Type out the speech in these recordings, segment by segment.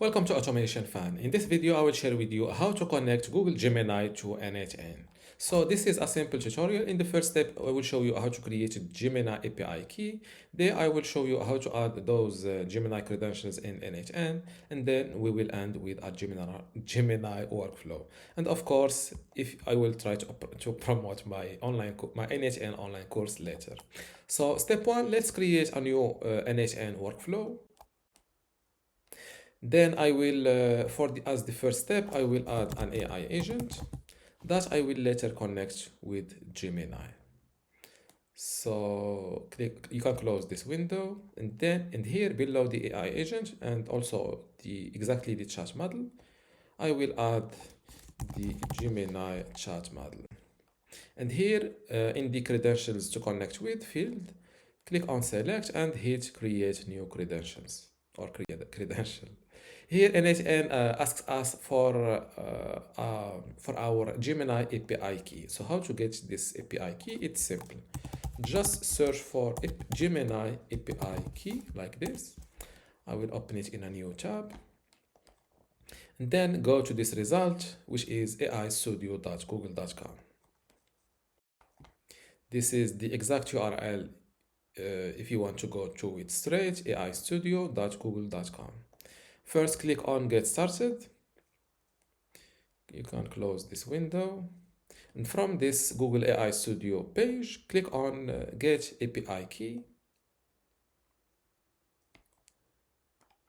Welcome to Automation Fan. In this video, I will share with you how to connect Google Gemini to n8n. So this is a simple tutorial. In the first step, I will show you how to create a Gemini API key. Then I will show you how to add those Gemini credentials in n8n. And then we will end with a Gemini workflow. And of course, if I will try to promote my n8n online course later. So step one, let's create a new n8n workflow. Then I will, as the first step, I will add an AI agent that I will later connect with Gemini. So you can close this window, and then here below the AI agent and also exactly the chat model, I will add the Gemini chat model. And here in the credentials to connect with field, click on select and hit create new credentials or create a credential. Here n8n asks us for our Gemini API key. So how to get this API key? It's simple. Just search for Gemini API key like this. I will open it in a new tab. And then go to this result, which is aistudio.google.com. This is the exact URL if you want to go to it straight, aistudio.google.com. First, click on Get Started. You can close this window. And from this Google AI Studio page, click on Get API Key.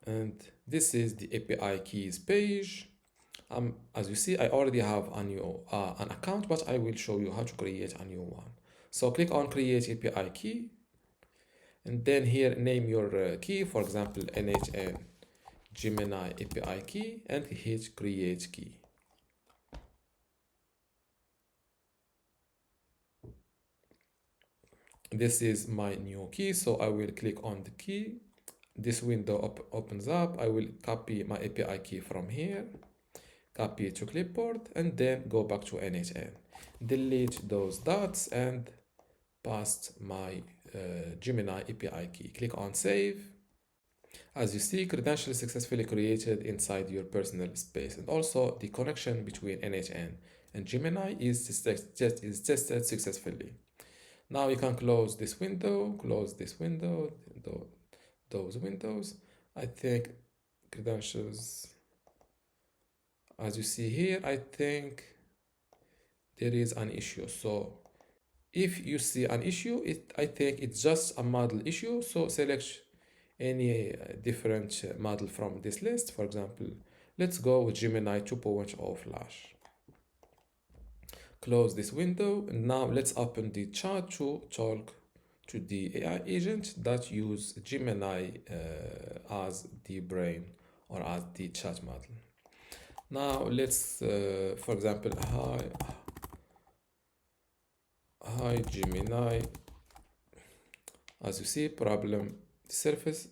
And this is the API Keys page. As you see, I already have a new an account, but I will show you how to create a new one. So click on Create API Key. And then here, name your key, for example, n8n Gemini API key, and hit create key. This is my new key, so I will click on the key. This window opens up. I will copy my API key from here, copy it to clipboard, and then go back to n8n. Delete those dots and paste my Gemini API key. Click on save. As you see, credentials successfully created inside your personal space, and also the connection between n8n and Gemini is tested successfully. Now you can close this window, those windows. I think credentials, as you see here, I think there is an issue. So if you see an issue, I think it's just a model issue. So select any different model from this list. For example, let's go with Gemini 2.0 Flash. Close this window. And now let's open the chat to talk to the AI agent that use Gemini as the brain or as the chat model. Now let's, for example, hi Gemini. As you see, problem.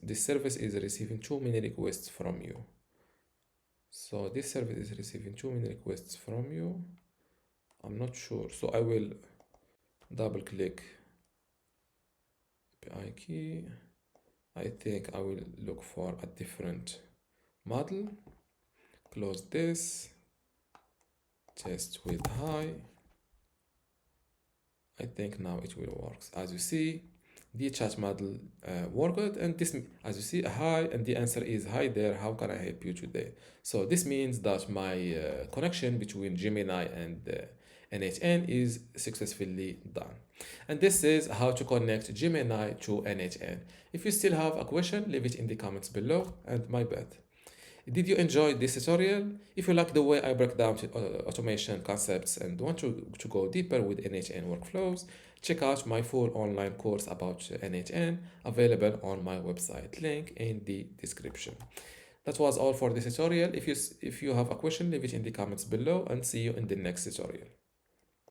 The service is receiving too many requests from you. So this service is receiving too many requests from you. I'm not sure. So I will double click API key. I think I will look for a different model. Close this. Test with hi. I think now it will work. As you see, the chat model worked, and this, as you see, hi, and the answer is hi there, how can I help you today? So this means that my connection between Gemini and n8n is successfully done. And this is how to connect Gemini to n8n. If you still have a question, leave it in the comments below, and my bad. Did you enjoy this tutorial? If you like the way I break down automation concepts and want to go deeper with n8n workflows, check out my full online course about n8n, available on my website, link in the description. That was all for this tutorial. If you have a question, leave it in the comments below, and see you in the next tutorial.